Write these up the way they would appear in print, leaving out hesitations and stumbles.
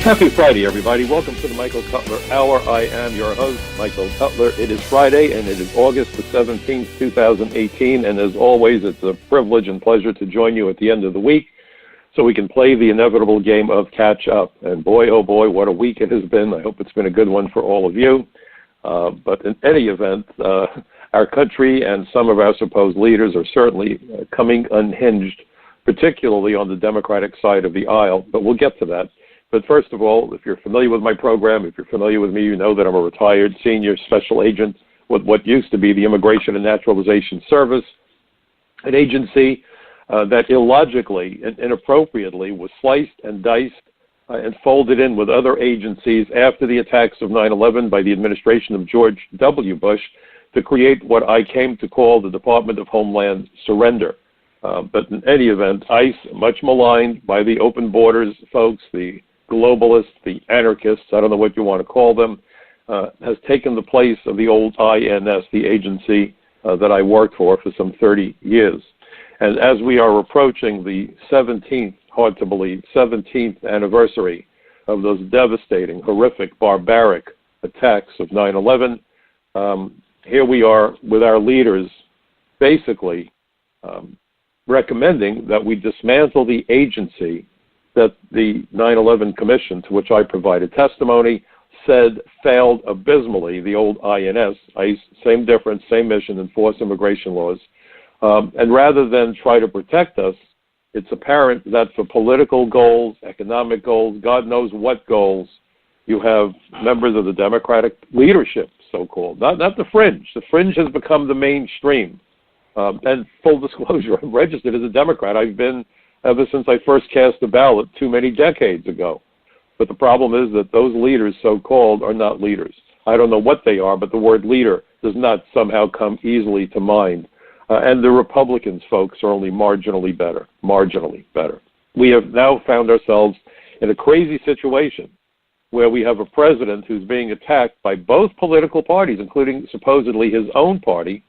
Happy Friday, everybody. Welcome to the Michael Cutler Hour. I am your host, Michael Cutler. It is Friday, and it is August the 17th, 2018. And as always, it's a privilege and pleasure to join you at the end of the week so we can play the inevitable game of catch up. And boy, oh boy, what a week it has been. I hope it's been a good one for all of you. But in any event, our country and some of our supposed leaders are certainly coming unhinged, particularly on the Democratic side of the aisle. But we'll get to that. But first of all, if you're familiar with my program, if you're familiar with me, you know that I'm a retired senior special agent with what used to be the Immigration and Naturalization Service, an agency that illogically and inappropriately was sliced and diced and folded in with other agencies after the attacks of 9/11 by the administration of George W. Bush to create what I came to call the Department of Homeland Surrender. But in any event, ICE, much maligned by the open borders folks, the globalists, the anarchists, I don't know what you want to call them, has taken the place of the old INS, the agency that I worked for some 30 years. And as we are approaching the 17th, hard to believe, 17th anniversary of those devastating, horrific, barbaric attacks of 9/11, here we are with our leaders basically recommending that we dismantle the agency that the 9/11 Commission, to which I provided testimony, said failed abysmally, the old INS, ICE, same difference, same mission, enforce immigration laws. And rather than try to protect us, it's apparent that for political goals, economic goals, God knows what goals, you have members of the Democratic leadership, so-called, not the fringe. The fringe has become the mainstream. And full disclosure, I'm registered as a Democrat. I've been ever since I first cast a ballot too many decades ago. But the problem is that those leaders, so-called, are not leaders. I don't know what they are, but the word leader does not somehow come easily to mind. And the Republicans, folks, are only marginally better, We have now found ourselves in a crazy situation where we have a president who's being attacked by both political parties, including supposedly his own party,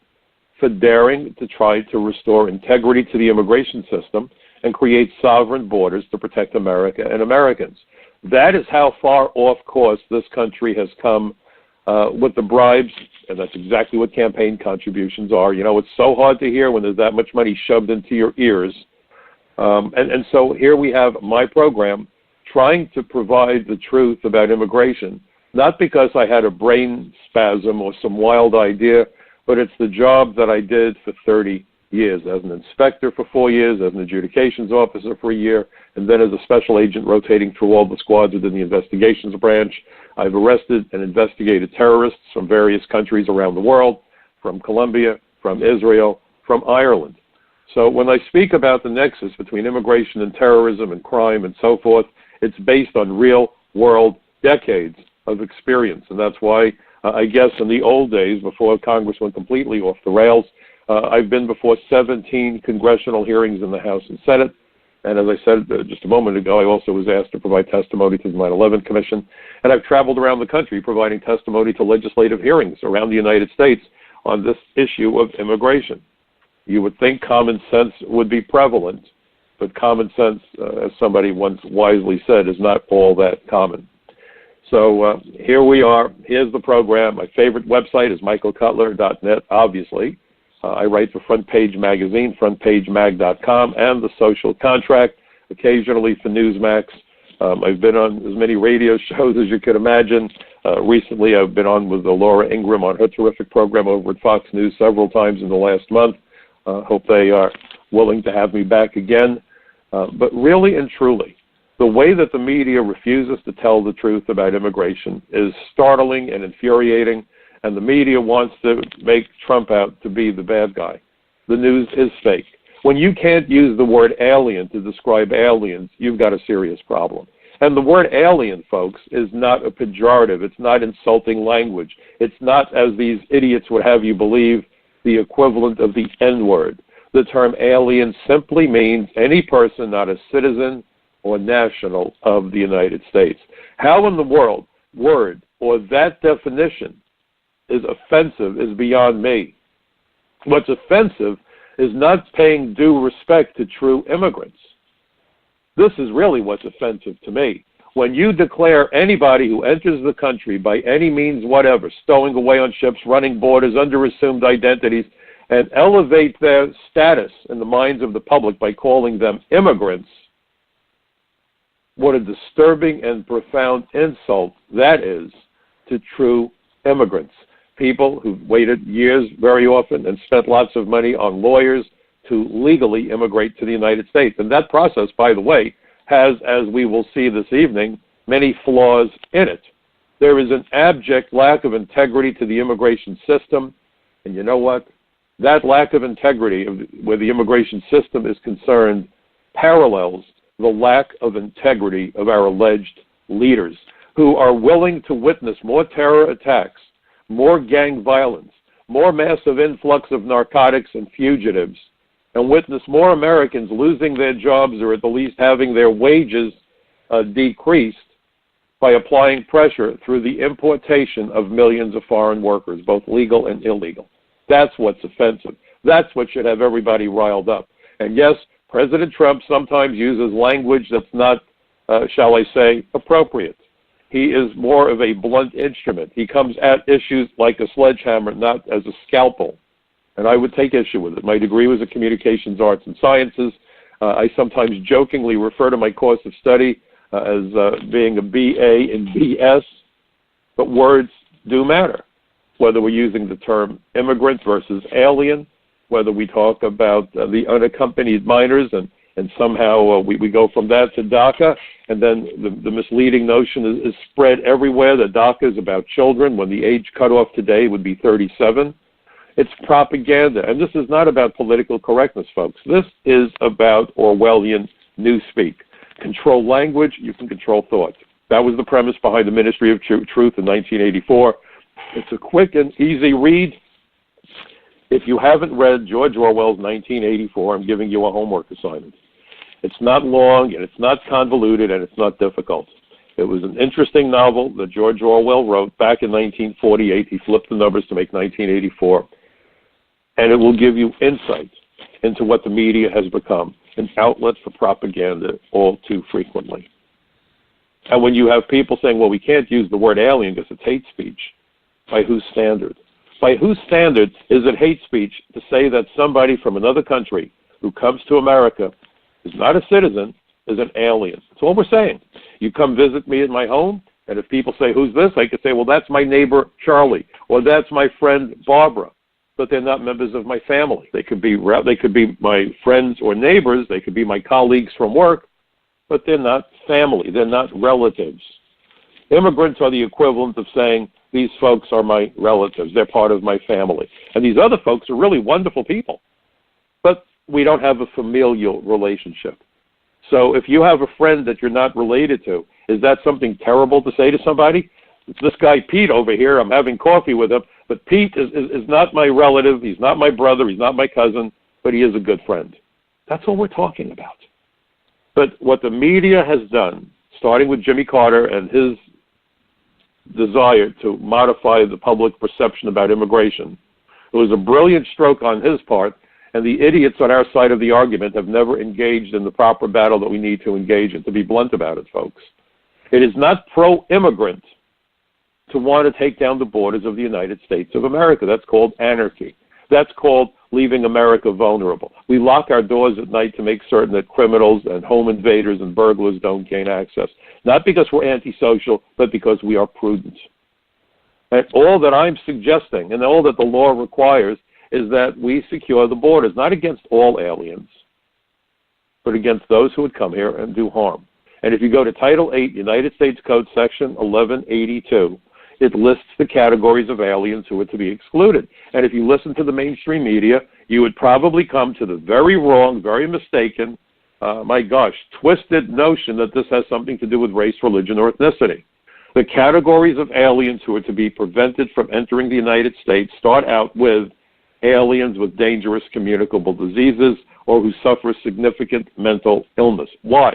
for daring to try to restore integrity to the immigration system and create sovereign borders to protect America and Americans. That is how far off course this country has come with the bribes, and that's exactly what campaign contributions are. You know, it's so hard to hear when there's that much money shoved into your ears. And so here we have my program trying to provide the truth about immigration, not because I had a brain spasm or some wild idea, but it's the job that I did for 30 years, as an inspector for 4 years, as an adjudications officer for a year, and then as a special agent rotating through all the squads within the investigations branch. I've arrested and investigated terrorists from various countries around the world, from Colombia, from Israel, from Ireland. So when I speak about the nexus between immigration and terrorism and crime and so forth, it's based on real-world decades of experience, and that's why I guess in the old days, before Congress went completely off the rails, I've been before 17 congressional hearings in the House and Senate. And as I said just a moment ago, I also was asked to provide testimony to the 9/11 Commission. And I've traveled around the country providing testimony to legislative hearings around the United States on this issue of immigration. You would think common sense would be prevalent, but common sense, as somebody once wisely said, is not all that common. So here we are. Here's the program. My favorite website is michaelcutler.net, obviously. I write for Front Page Magazine, frontpagemag.com, and The Social Contract, occasionally for Newsmax. I've been on as many radio shows as you could imagine. Recently, I've been on with Laura Ingraham on her terrific program over at Fox News several times in the last month. Hope they are willing to have me back again. But really and truly, the way that the media refuses to tell the truth about immigration is startling and infuriating, and the media wants to make Trump out to be the bad guy. The news is fake. When you can't use the word alien to describe aliens, you've got a serious problem. And the word alien, folks, is not a pejorative. It's not insulting language. It's not, as these idiots would have you believe, the equivalent of the N-word. The term alien simply means any person not a citizen or national of the United States. How in the world word or that definition is offensive is beyond me. What's offensive is not paying due respect to true immigrants. This is really what's offensive to me. When you declare anybody who enters the country by any means whatever, stowing away on ships, running borders under assumed identities, and elevate their status in the minds of the public by calling them immigrants, what a disturbing and profound insult that is to true immigrants. People who've waited years very often and spent lots of money on lawyers to legally immigrate to the United States. And that process, by the way, has, as we will see this evening, many flaws in it. There is an abject lack of integrity to the immigration system. And you know what? That lack of integrity where the immigration system is concerned parallels the lack of integrity of our alleged leaders, who are willing to witness more terror attacks, more gang violence, more massive influx of narcotics and fugitives, and witness more Americans losing their jobs or at the least having their wages decreased by applying pressure through the importation of millions of foreign workers, both legal and illegal. That's what's offensive. That's what should have everybody riled up. And yes, President Trump sometimes uses language that's not, shall I say, appropriate. He is more of a blunt instrument. He comes at issues like a sledgehammer, not as a scalpel. And I would take issue with it. My degree was in communications arts and sciences. I sometimes jokingly refer to my course of study as being a BA in BS, but words do matter. Whether we're using the term immigrant versus alien, whether we talk about the unaccompanied minors and somehow we go from that to DACA, and then the misleading notion is spread everywhere that DACA is about children when the age cutoff today would be 37. It's propaganda, and this is not about political correctness, folks. This is about Orwellian newspeak. Control language, you can control thought. That was the premise behind the Ministry of Truth in 1984. It's a quick and easy read. If you haven't read George Orwell's 1984, I'm giving you a homework assignment. It's not long, and it's not convoluted, and it's not difficult. It was an interesting novel that George Orwell wrote back in 1948. He flipped the numbers to make 1984. And it will give you insight into what the media has become, an outlet for propaganda all too frequently. And when you have people saying, well, we can't use the word alien because it's hate speech, by whose standard? By whose standard is it hate speech to say that somebody from another country who comes to America, is not a citizen, is an alien? That's all we're saying. You come visit me at my home, and if people say, who's this? I could say, well, that's my neighbor, Charlie, or that's my friend, Barbara. But they're not members of my family. They could be my friends or neighbors. They could be my colleagues from work, but they're not family. They're not relatives. Immigrants are the equivalent of saying, these folks are my relatives. They're part of my family. And these other folks are really wonderful people, but we don't have a familial relationship. So if you have a friend that you're not related to, is that something terrible to say to somebody? It's this guy Pete over here. I'm having coffee with him, but Pete is not my relative. He's not my brother. He's not my cousin, but he is a good friend. That's what we're talking about. But what the media has done, starting with Jimmy Carter and his desire to modify the public perception about immigration, it was a brilliant stroke on his part, and the idiots on our side of the argument have never engaged in the proper battle that we need to engage in, to be blunt about it, folks. It is not pro-immigrant to want to take down the borders of the United States of America. That's called anarchy. That's called leaving America vulnerable. We lock our doors at night to make certain that criminals and home invaders and burglars don't gain access, not because we're antisocial, but because we are prudent. And all that I'm suggesting and all that the law requires is that we secure the borders, not against all aliens, but against those who would come here and do harm. And if you go to Title 8, United States Code, Section 1182, it lists the categories of aliens who are to be excluded. And if you listen to the mainstream media, you would probably come to the very wrong, very mistaken, twisted notion that this has something to do with race, religion, or ethnicity. The categories of aliens who are to be prevented from entering the United States start out with aliens with dangerous communicable diseases or who suffer significant mental illness. Why?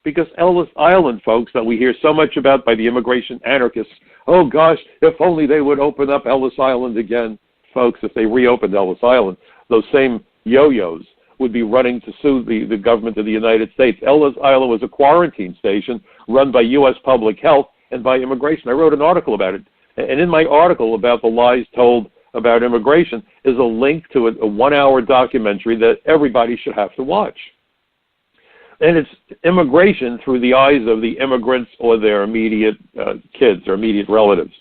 Because Ellis Island, folks, that we hear so much about by the immigration anarchists, oh gosh, if only they would open up Ellis Island again. Folks, if they reopened Ellis Island, those same yo-yos would be running to sue the government of the United States. Ellis Island was a quarantine station run by U.S. Public Health and by immigration. I wrote an article about it. And in my article about the lies told about immigration is a link to a 1-hour documentary that everybody should have to watch. And it's immigration through the eyes of the immigrants or their immediate kids or immediate relatives,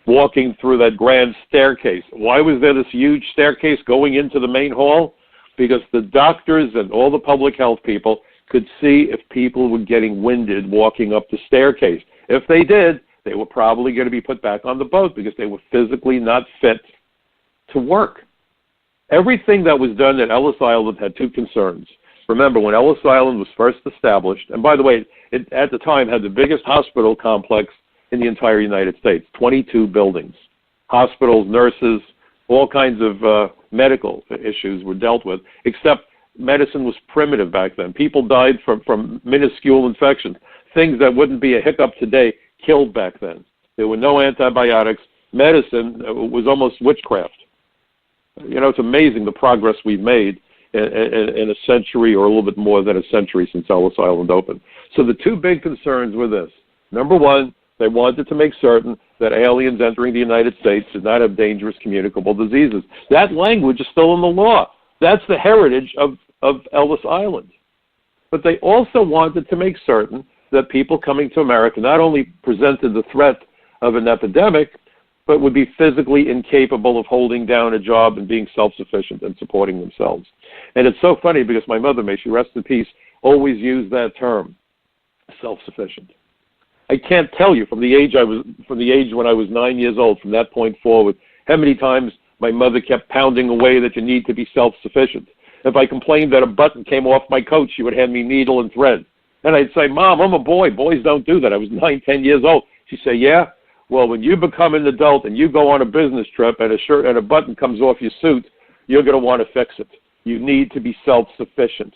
walking through that grand staircase. Why was there this huge staircase going into the main hall? Because the doctors and all the public health people could see if people were getting winded walking up the staircase. If they did, they were probably going to be put back on the boat because they were physically not fit to work. Everything that was done at Ellis Island had two concerns. Remember, when Ellis Island was first established, and by the way, it at the time had the biggest hospital complex in the entire United States, 22 buildings. Hospitals, nurses, all kinds of medical issues were dealt with, except medicine was primitive back then. People died from minuscule infections. Things that wouldn't be a hiccup today killed back then. There were no antibiotics. Medicine was almost witchcraft. You know, it's amazing the progress we've made in a century or a little bit more than a century since Ellis Island opened. So the two big concerns were this. Number one, they wanted to make certain that aliens entering the United States did not have dangerous communicable diseases. That language is still in the law. That's the heritage of Ellis Island. But they also wanted to make certain that people coming to America not only presented the threat of an epidemic, but would be physically incapable of holding down a job and being self-sufficient and supporting themselves. And it's so funny because my mother, may she rest in peace, always used that term, self-sufficient. I can't tell you from the age when I was 9 years old, from that point forward, how many times my mother kept pounding away that you need to be self-sufficient. If I complained that a button came off my coat, she would hand me needle and thread. And I'd say, Mom, I'm a boy. Boys don't do that. I was 9, 10 years old. She'd say, yeah? Well, when you become an adult and you go on a business trip and a shirt and a button comes off your suit, you're going to want to fix it. You need to be self-sufficient.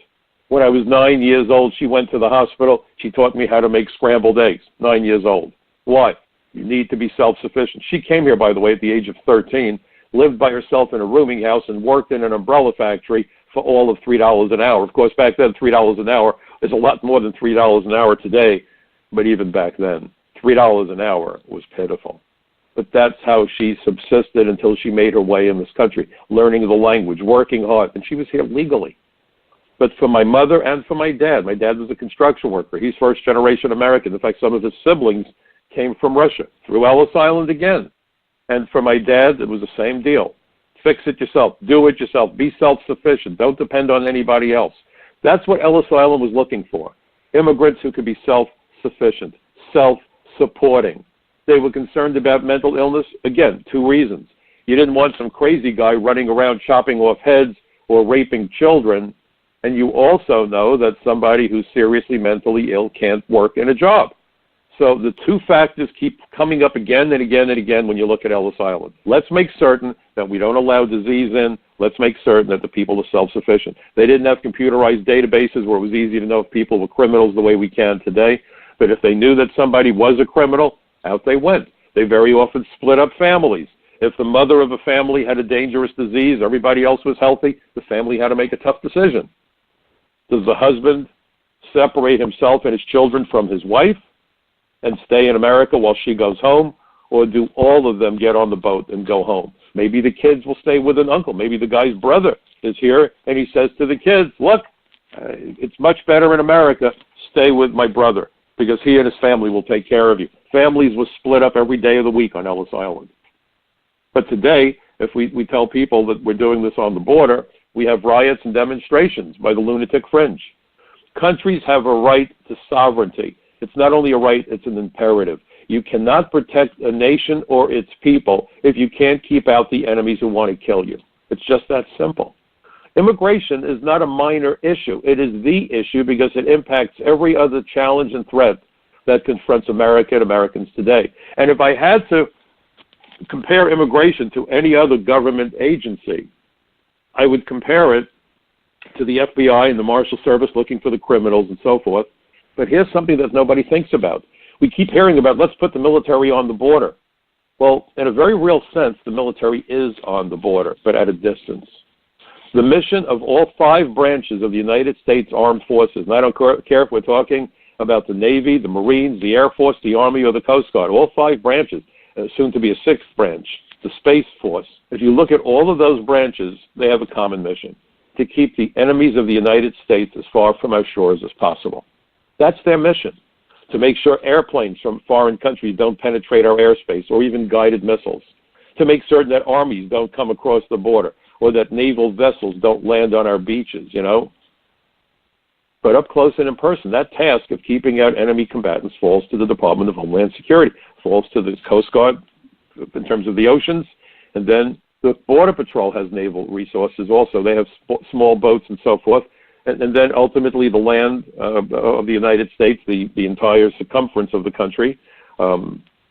When I was 9 years old, she went to the hospital. She taught me how to make scrambled eggs, 9 years old. Why? You need to be self-sufficient. She came here, by the way, at the age of 13, lived by herself in a rooming house, and worked in an umbrella factory for all of $3 an hour. Of course, back then, $3 an hour is a lot more than $3 an hour today, but even back then, $3 an hour was pitiful. But that's how she subsisted until she made her way in this country, learning the language, working hard, and she was here legally. But for my mother and for my dad was a construction worker. He's first-generation American. In fact, some of his siblings came from Russia, through Ellis Island again. And for my dad, it was the same deal. Fix it yourself. Do it yourself. Be self-sufficient. Don't depend on anybody else. That's what Ellis Island was looking for. Immigrants who could be self-sufficient, self-supporting. They were concerned about mental illness. Again, two reasons. You didn't want some crazy guy running around chopping off heads or raping children. And you also know that somebody who's seriously mentally ill can't work in a job. So the two factors keep coming up again and again and again when you look at Ellis Island. Let's make certain that we don't allow disease in. Let's make certain that the people are self-sufficient. They didn't have computerized databases where it was easy to know if people were criminals the way we can today. But if they knew that somebody was a criminal, out they went. They very often split up families. If the mother of a family had a dangerous disease, everybody else was healthy, the family had to make a tough decision. Does the husband separate himself and his children from his wife and stay in America while she goes home? Or do all of them get on the boat and go home? Maybe the kids will stay with an uncle. Maybe the guy's brother is here and he says to the kids, look, it's much better in America. Stay with my brother because he and his family will take care of you. Families were split up every day of the week on Ellis Island. But today, if we tell people that we're doing this on the border, we have riots and demonstrations by the lunatic fringe. Countries have a right to sovereignty. It's not only a right, it's an imperative. You cannot protect a nation or its people if you can't keep out the enemies who want to kill you. It's just that simple. Immigration is not a minor issue. It is the issue because it impacts every other challenge and threat that confronts America and Americans today. And if I had to compare immigration to any other government agency, I would compare it to the FBI and the Marshal Service looking for the criminals and so forth. But here's something that nobody thinks about. We keep hearing about, let's put the military on the border. Well, in a very real sense, the military is on the border, but at a distance. The mission of all 5 branches of the United States Armed Forces, and I don't care if we're talking about the Navy, the Marines, the Air Force, the Army, or the Coast Guard, all 5 branches, soon to be a 6th branch, the Space Force. If you look at all of those branches, they have a common mission: to keep the enemies of the United States as far from our shores as possible. That's their mission, to make sure airplanes from foreign countries don't penetrate our airspace, or even guided missiles, to make certain that armies don't come across the border, or that naval vessels don't land on our beaches, you know. But up close and in person, that task of keeping out enemy combatants falls to the Department of Homeland Security, falls to the Coast Guard in terms of the oceans, and then the Border Patrol has naval resources also. They have small boats and so forth. And then ultimately the land of the United States, the entire circumference of the country,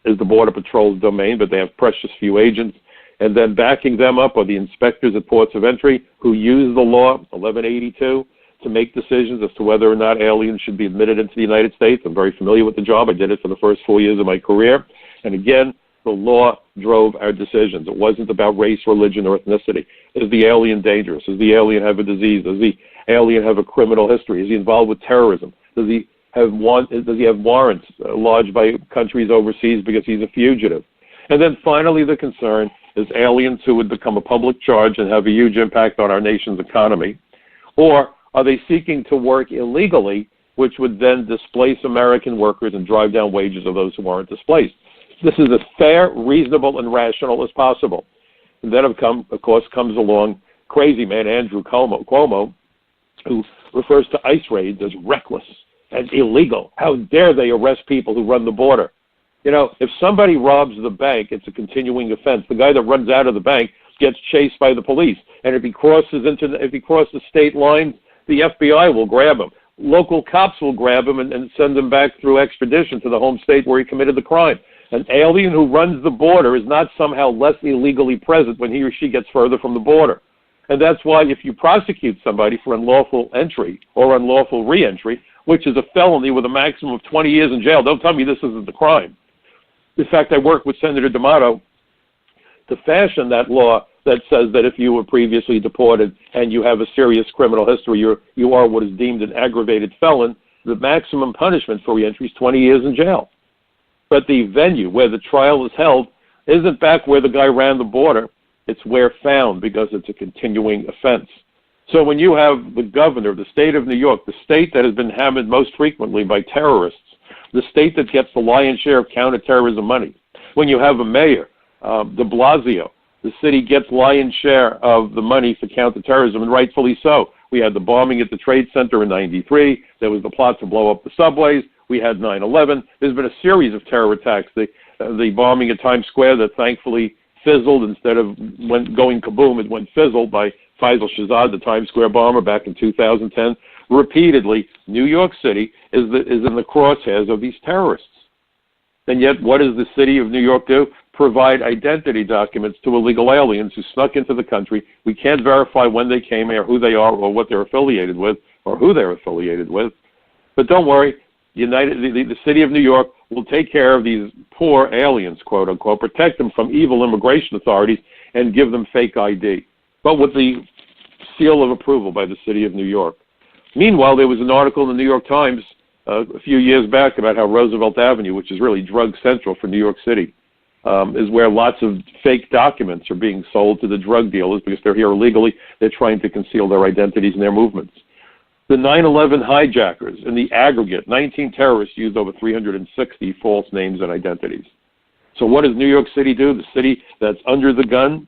is the Border Patrol's domain, but they have precious few agents. And then backing them up are the inspectors at ports of entry who use the law, 1182, to make decisions as to whether or not aliens should be admitted into the United States. I'm very familiar with the job. I did it for the first 4 years of my career. And again, the law drove our decisions. It wasn't about race, religion, or ethnicity. Is the alien dangerous? Does the alien have a disease? Does the alien have a criminal history? Is he involved with terrorism? Does he have warrants lodged by countries overseas because he's a fugitive? And then finally, the concern is aliens who would become a public charge and have a huge impact on our nation's economy. Or are they seeking to work illegally, which would then displace American workers and drive down wages of those who aren't displaced? This is as fair, reasonable, and rational as possible. And then, of course, comes along crazy man Andrew Cuomo, who refers to ICE raids as reckless and illegal. How dare they arrest people who run the border? You know, if somebody robs the bank, it's a continuing offense. The guy that runs out of the bank gets chased by the police. And if he crosses state lines, the FBI will grab him. Local cops will grab him and send him back through extradition to the home state where he committed the crime. An alien who runs the border is not somehow less illegally present when he or she gets further from the border. And that's why if you prosecute somebody for unlawful entry or unlawful reentry, which is a felony with a maximum of 20 years in jail, don't tell me this isn't the crime. In fact, I worked with Senator D'Amato to fashion that law that says that if you were previously deported and you have a serious criminal history, you are what is deemed an aggravated felon, the maximum punishment for reentry is 20 years in jail. But the venue where the trial is held isn't back where the guy ran the border. It's where found, because it's a continuing offense. So when you have the governor of the state of New York, the state that has been hammered most frequently by terrorists, the state that gets the lion's share of counterterrorism money, when you have a mayor, de Blasio, the city gets lion's share of the money for counterterrorism, and rightfully so. We had the bombing at the Trade Center in '93. There was the plot to blow up the subways. We had 9/11. There's been a series of terror attacks. The bombing at Times Square that thankfully fizzled instead of going kaboom, it went fizzled by Faisal Shahzad, the Times Square bomber, back in 2010. Repeatedly, New York City is in the crosshairs of these terrorists. And yet, what does the city of New York do? Provide identity documents to illegal aliens who snuck into the country. We can't verify when they came here, who they are, or what they're affiliated with, or who they're affiliated with. But don't worry, the city of New York will take care of these poor aliens, quote unquote, protect them from evil immigration authorities, and give them fake ID, but with the seal of approval by the city of New York. Meanwhile, there was an article in the New York Times a few years back about how Roosevelt Avenue, which is really drug central for New York City, is where lots of fake documents are being sold to the drug dealers because they're here illegally. They're trying to conceal their identities and their movements. The 9/11 hijackers, in the aggregate, 19 terrorists used over 360 false names and identities. So what does New York City do? The city that's under the gun,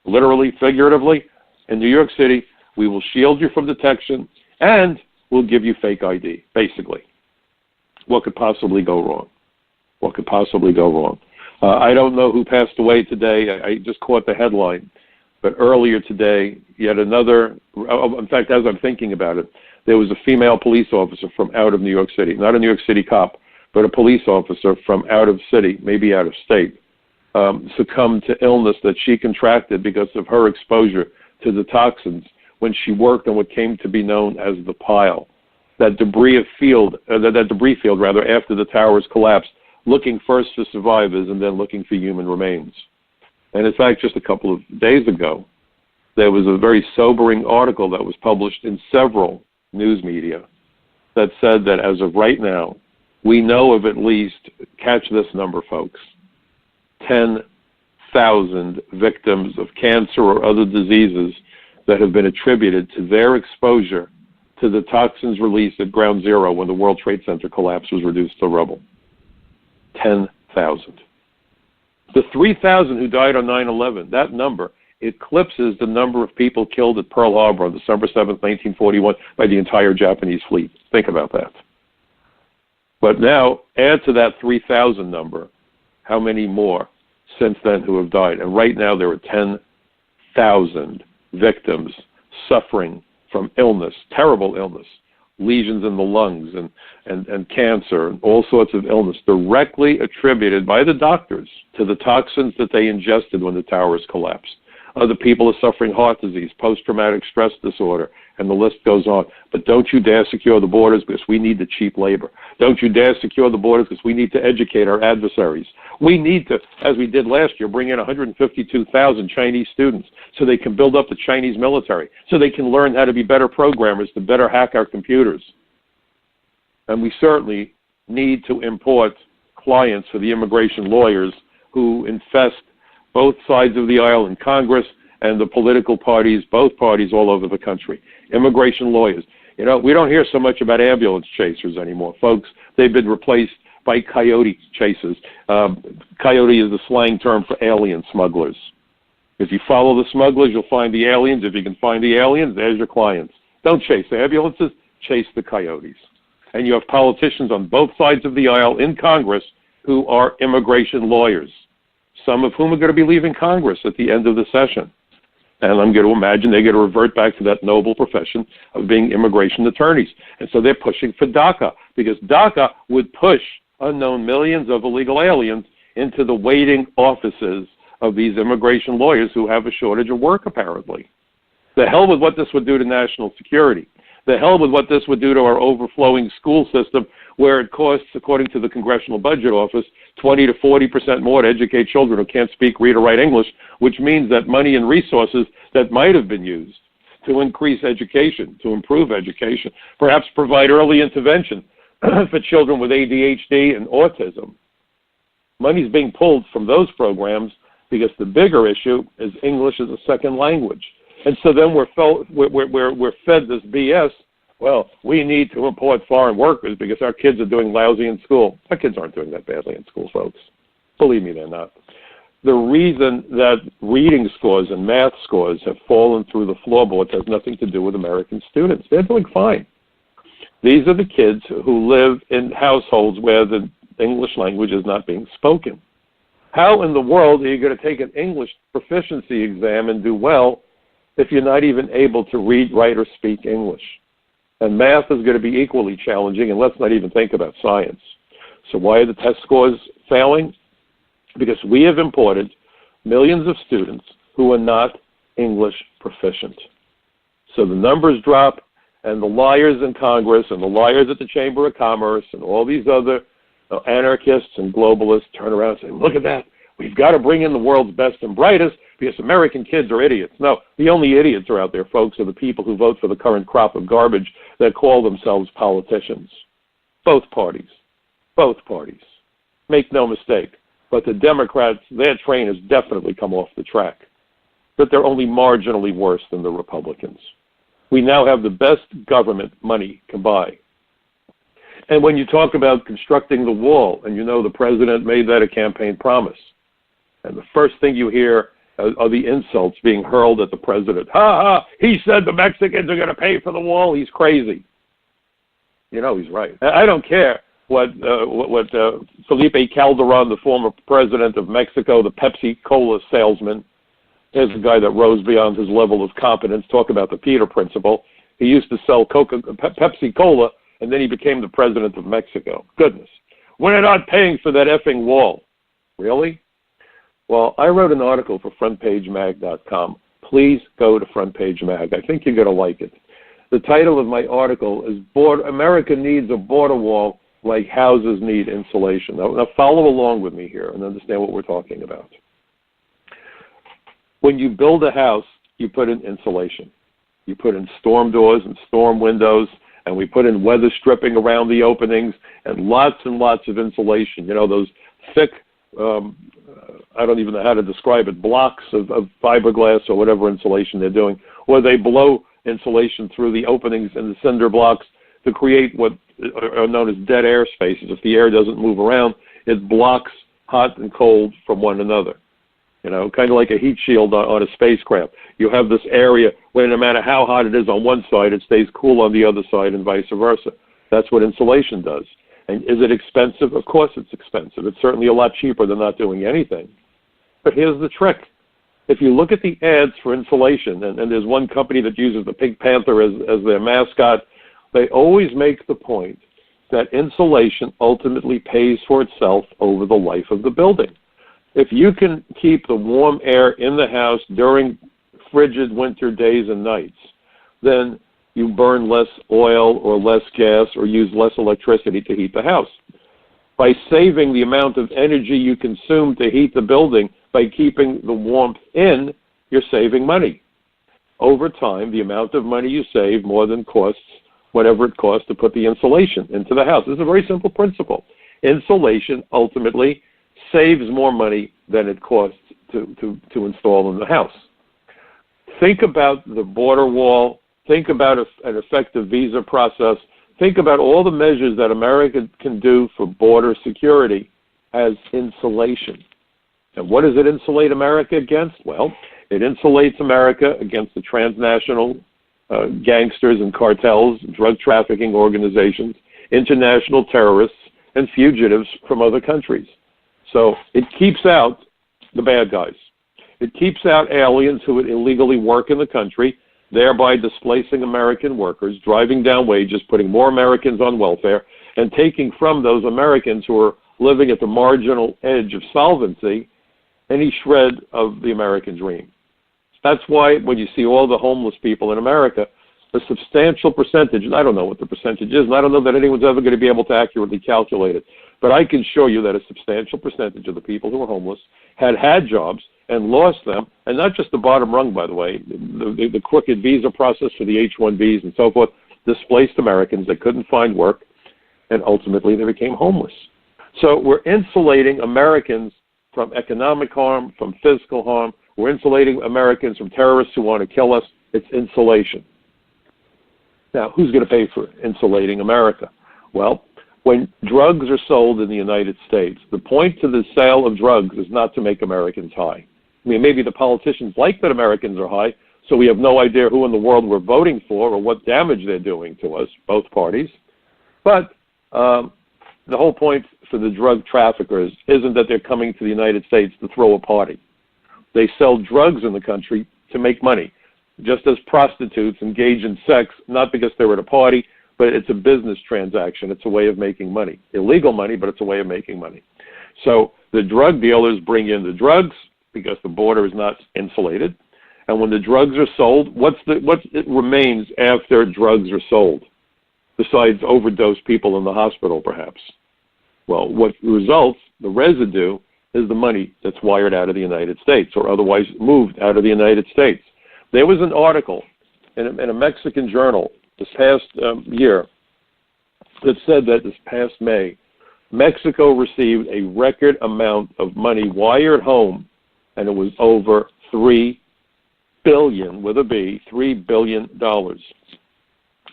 literally, figuratively. In New York City, we will shield you from detection and we'll give you fake ID, basically. What could possibly go wrong? What could possibly go wrong? I don't know who passed away today. I just caught the headline. But earlier today, yet another, in fact, as I'm thinking about it, there was a female police officer from out of New York City, not a New York City cop, but a police officer from out of city, maybe out of state, succumbed to illness that she contracted because of her exposure to the toxins when she worked on what came to be known as the pile, that debris field after the towers collapsed, looking first for survivors and then looking for human remains. And in fact, just a couple of days ago, there was a very sobering article that was published in several news media that said that as of right now, we know of at least, catch this number, folks, 10,000 victims of cancer or other diseases that have been attributed to their exposure to the toxins released at Ground Zero when the World Trade Center collapse was reduced to rubble. 10,000. The 3,000 who died on 9/11, that number eclipses the number of people killed at Pearl Harbor on December 7th, 1941 by the entire Japanese fleet. Think about that. But now, add to that 3,000 number, how many more since then who have died? And right now there are 10,000 victims suffering from illness, terrible illness, lesions in the lungs and cancer and all sorts of illness directly attributed by the doctors to the toxins that they ingested when the towers collapsed. Other people are suffering heart disease, post-traumatic stress disorder, and the list goes on. But don't you dare secure the borders because we need the cheap labor. Don't you dare secure the borders because we need to educate our adversaries. We need to, as we did last year, bring in 152,000 Chinese students so they can build up the Chinese military, so they can learn how to be better programmers, to better hack our computers. And we certainly need to import clients for the immigration lawyers who infest both sides of the aisle in Congress and the political parties, both parties all over the country. Immigration lawyers. You know, we don't hear so much about ambulance chasers anymore, folks. They've been replaced by coyote chasers. Coyote is the slang term for alien smugglers. If you follow the smugglers, you'll find the aliens. If you can find the aliens, there's your clients. Don't chase ambulances, chase the coyotes. And you have politicians on both sides of the aisle in Congress who are immigration lawyers, some of whom are going to be leaving Congress at the end of the session. And I'm going to imagine they're going to revert back to that noble profession of being immigration attorneys. And so they're pushing for DACA, because DACA would push unknown millions of illegal aliens into the waiting offices of these immigration lawyers who have a shortage of work, apparently. The hell with what this would do to national security. The hell with what this would do to our overflowing school system, where it costs, according to the Congressional Budget Office, 20 to 40% more to educate children who can't speak, read, or write English, which means that money and resources that might have been used to increase education, to improve education, perhaps provide early intervention for children with ADHD and autism. Money's being pulled from those programs because the bigger issue is English as a second language. And so then we're fed this BS. Well, we need to import foreign workers because our kids are doing lousy in school. Our kids aren't doing that badly in school, folks. Believe me, they're not. The reason that reading scores and math scores have fallen through the floorboards has nothing to do with American students. They're doing fine. These are the kids who live in households where the English language is not being spoken. How in the world are you going to take an English proficiency exam and do well if you're not even able to read, write, or speak English? And math is going to be equally challenging, and let's not even think about science. So why are the test scores failing? Because we have imported millions of students who are not English proficient. So the numbers drop, and the liars in Congress and the liars at the Chamber of Commerce and all these other anarchists and globalists turn around and say, look at that. We've got to bring in the world's best and brightest because American kids are idiots. No, the only idiots are out there, folks, are the people who vote for the current crop of garbage that call themselves politicians. Both parties. Both parties. Make no mistake. But the Democrats, their train has definitely come off the track. But they're only marginally worse than the Republicans. We now have the best government money can buy. And when you talk about constructing the wall, and you know the president made that a campaign promise, and the first thing you hear are the insults being hurled at the president. Ha ha, he said the Mexicans are going to pay for the wall. He's crazy. You know he's right. I don't care what Felipe Calderon, the former president of Mexico, the Pepsi Cola salesman, is a guy that rose beyond his level of competence. Talk about the Peter principle. He used to sell Pepsi Cola, and then he became the president of Mexico. Goodness. We're not paying for that effing wall. Really? Well, I wrote an article for frontpagemag.com. Please go to Front Page Mag. I think you're going to like it. The title of my article is America Needs a Border Wall Like Houses Need Insulation. Now follow along with me here and understand what we're talking about. When you build a house, you put in insulation. You put in storm doors and storm windows, and we put in weather stripping around the openings and lots of insulation. You know, those thick, I don't even know how to describe it, blocks of fiberglass or whatever insulation they're doing, or they blow insulation through the openings in the cinder blocks to create what are known as dead air spaces. If the air doesn't move around, it blocks hot and cold from one another. You know, kind of like a heat shield on a spacecraft. You have this area where no matter how hot it is on one side, it stays cool on the other side and vice versa. That's what insulation does. And is it expensive? Of course it's expensive. It's certainly a lot cheaper than not doing anything. But here's the trick. If you look at the ads for insulation, and there's one company that uses the Pink Panther as their mascot, they always make the point that insulation ultimately pays for itself over the life of the building. If you can keep the warm air in the house during frigid winter days and nights, then you burn less oil or less gas or use less electricity to heat the house. By saving the amount of energy you consume to heat the building by keeping the warmth in, you're saving money. Over time, the amount of money you save more than costs whatever it costs to put the insulation into the house. This is a very simple principle. Insulation ultimately saves more money than it costs to install in the house. Think about the border wall. Think about an effective visa process. Think about all the measures that America can do for border security as insulation. And what does it insulate America against? Well, it insulates America against the transnational gangsters and cartels, drug trafficking organizations, international terrorists, and fugitives from other countries. So it keeps out the bad guys. It keeps out aliens who would illegally work in the country, thereby displacing American workers, driving down wages, putting more Americans on welfare, and taking from those Americans who are living at the marginal edge of solvency any shred of the American dream. That's why when you see all the homeless people in America, a substantial percentage, and I don't know what the percentage is, and I don't know that anyone's ever going to be able to accurately calculate it, but I can show you that a substantial percentage of the people who are homeless had jobs and lost them, and not just the bottom rung, by the way, the crooked visa process for the H-1Bs and so forth, displaced Americans that couldn't find work, and ultimately they became homeless. So we're insulating Americans from economic harm, from physical harm. We're insulating Americans from terrorists who want to kill us. It's insulation. Now, who's going to pay for insulating America? Well, when drugs are sold in the United States, the point to the sale of drugs is not to make Americans high. I mean, maybe the politicians like that Americans are high, so we have no idea who in the world we're voting for or what damage they're doing to us, both parties. But the whole point for the drug traffickers isn't that they're coming to the United States to throw a party. They sell drugs in the country to make money, just as prostitutes engage in sex, not because they're at a party, but it's a business transaction. It's a way of making money. Illegal money, but it's a way of making money. So the drug dealers bring in the drugs because the border is not insulated. And when the drugs are sold, what remains after drugs are sold, besides overdose people in the hospital, perhaps? Well, what results, the residue, is the money that's wired out of the United States or otherwise moved out of the United States. There was an article in a Mexican journal this past year that said that this past May, Mexico received a record amount of money wired home, and it was over $3 billion, with a B, $3 billion.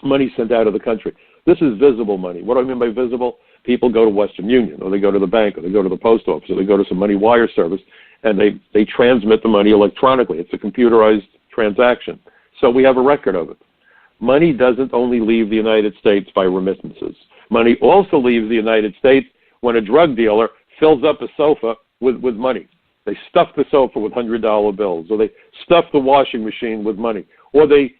Money sent out of the country. This is visible money. What do I mean by visible? People go to Western Union, or they go to the bank, or they go to the post office, or they go to some money wire service, and they transmit the money electronically. It's a computerized transaction. So we have a record of it. Money doesn't only leave the United States by remittances. Money also leaves the United States when a drug dealer fills up a sofa with money. They stuff the sofa with $100 bills, or they stuff the washing machine with money, or they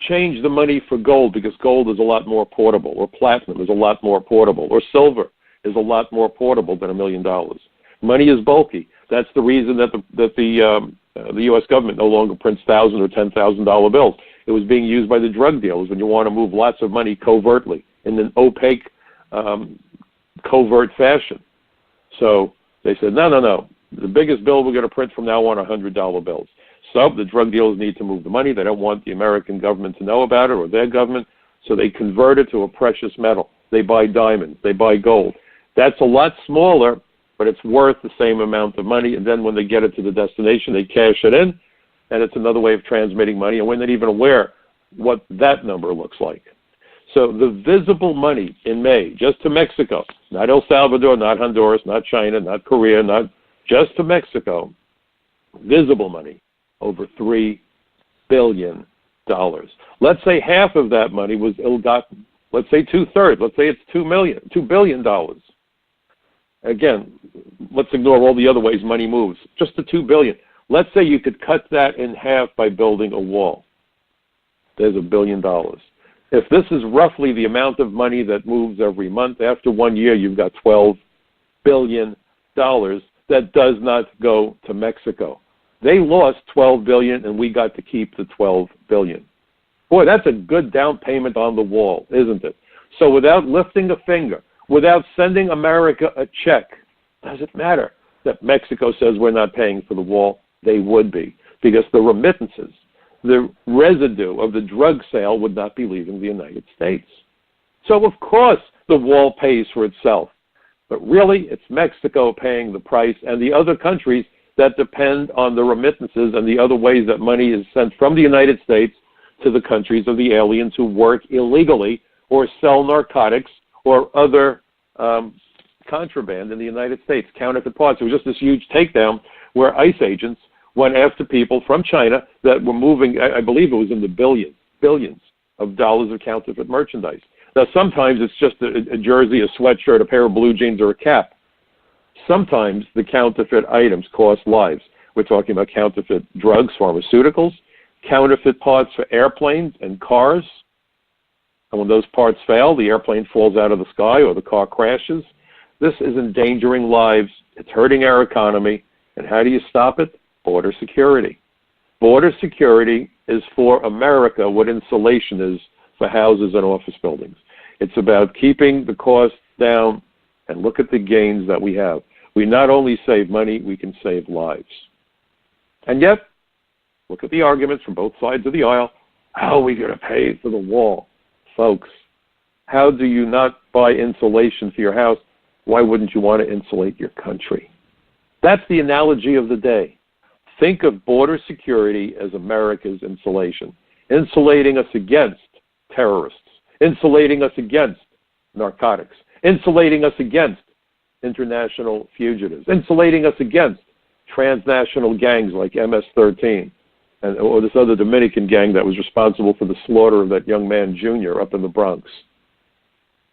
change the money for gold because gold is a lot more portable, or platinum is a lot more portable, or silver is a lot more portable than $1 million. Money is bulky. That's the reason that the U.S. government no longer prints $1,000 or $10,000 bills. It was being used by the drug dealers when you want to move lots of money covertly in an opaque, covert fashion. So they said, no. The biggest bill we're going to print from now on are $100 bills. So the drug dealers need to move the money. They don't want the American government to know about it or their government, so they convert it to a precious metal. They buy diamonds. They buy gold. That's a lot smaller, but it's worth the same amount of money. And then when they get it to the destination, they cash it in, and it's another way of transmitting money, and we're not even aware what that number looks like. So the visible money in May, just to Mexico, not El Salvador, not Honduras, not China, not Korea, not just to Mexico, visible money, over $3 billion. Let's say half of that money was ill-gotten. Let's say two-thirds. Let's say it's $2 billion. Again, let's ignore all the other ways money moves. Just the $2 billion. Let's say you could cut that in half by building a wall. There's $1 billion. If this is roughly the amount of money that moves every month, after 1 year, you've got $12 billion that does not go to Mexico. They lost $12 billion, and we got to keep the $12 billion. Boy, that's a good down payment on the wall, isn't it? So without lifting a finger, without sending America a check, does it matter that Mexico says we're not paying for the wall? They would be, because the remittances, the residue of the drug sale would not be leaving the United States. So, of course, the wall pays for itself. But really, it's Mexico paying the price, and the other countries that depend on the remittances and the other ways that money is sent from the United States to the countries of the aliens who work illegally or sell narcotics or other contraband in the United States, counterfeit parts. There was just this huge takedown where ICE agents went after people from China that were moving, I believe it was in the billions of dollars of counterfeit merchandise. Now, sometimes it's just a jersey, a sweatshirt, a pair of blue jeans, or a cap. Sometimes the counterfeit items cost lives. We're talking about counterfeit drugs, pharmaceuticals, counterfeit parts for airplanes and cars. And when those parts fail, the airplane falls out of the sky or the car crashes. This is endangering lives. It's hurting our economy. And how do you stop it? Border security. Border security is for America what insulation is for houses and office buildings. It's about keeping the costs down, and look at the gains that we have. We not only save money, we can save lives. And yet, look at the arguments from both sides of the aisle. How are we going to pay for the wall? Folks, how do you not buy insulation for your house? Why wouldn't you want to insulate your country? That's the analogy of the day. Think of border security as America's insulation, insulating us against terrorists, insulating us against narcotics, insulating us against international fugitives, insulating us against transnational gangs like MS-13 or this other Dominican gang that was responsible for the slaughter of that young man, Junior, up in the Bronx.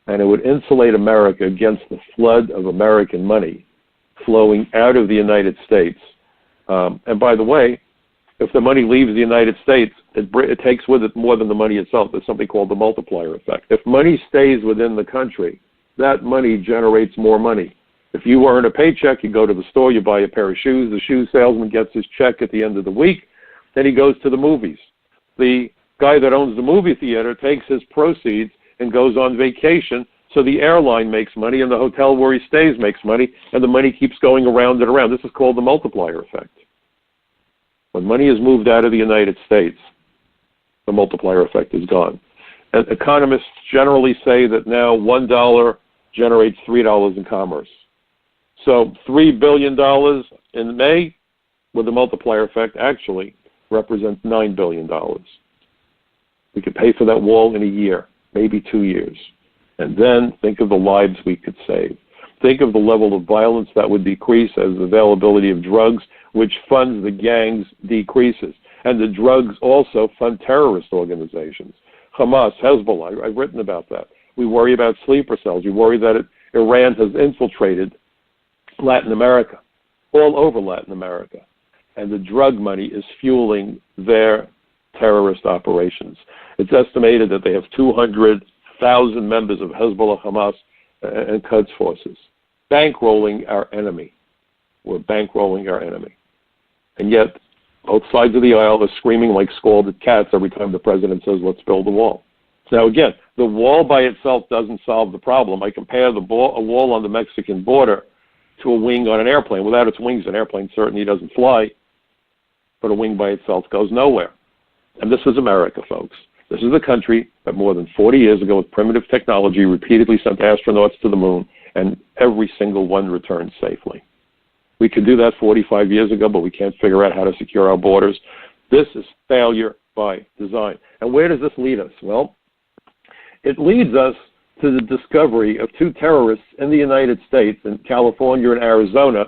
And it would insulate America against the flood of American money flowing out of the United States. And by the way, if the money leaves the United States, it takes with it more than the money itself. There's something called the multiplier effect. If money stays within the country, that money generates more money. If you earn a paycheck, you go to the store, you buy a pair of shoes, the shoe salesman gets his check at the end of the week, then he goes to the movies. The guy that owns the movie theater takes his proceeds and goes on vacation, so the airline makes money and the hotel where he stays makes money, and the money keeps going around and around. This is called the multiplier effect. When money is moved out of the United States, the multiplier effect is gone. And economists generally say that now $1 generates $3 in commerce. So $3 billion in May with the multiplier effect actually represents $9 billion. We could pay for that wall in a year, maybe 2 years. And then think of the lives we could save. Think of the level of violence that would decrease as the availability of drugs, which funds the gangs, decreases. And the drugs also fund terrorist organizations. Hamas, Hezbollah, I've written about that. We worry about sleeper cells. We worry that Iran has infiltrated Latin America, all over Latin America. And the drug money is fueling their terrorist operations. It's estimated that they have 200,000 members of Hezbollah, Hamas, and Quds forces, bankrolling our enemy. We're bankrolling our enemy. And yet, both sides of the aisle are screaming like scalded cats every time the president says, let's build a wall. Now, again, the wall by itself doesn't solve the problem. I compare a wall on the Mexican border to a wing on an airplane. Without its wings, an airplane certainly doesn't fly. but a wing by itself goes nowhere. And this is America, folks. This is a country that more than 40 years ago with primitive technology repeatedly sent astronauts to the moon, and every single one returned safely. We could do that 45 years ago, but we can't figure out how to secure our borders. This is failure by design. And where does this lead us? Well, it leads us to the discovery of two terrorists in the United States, in California and Arizona,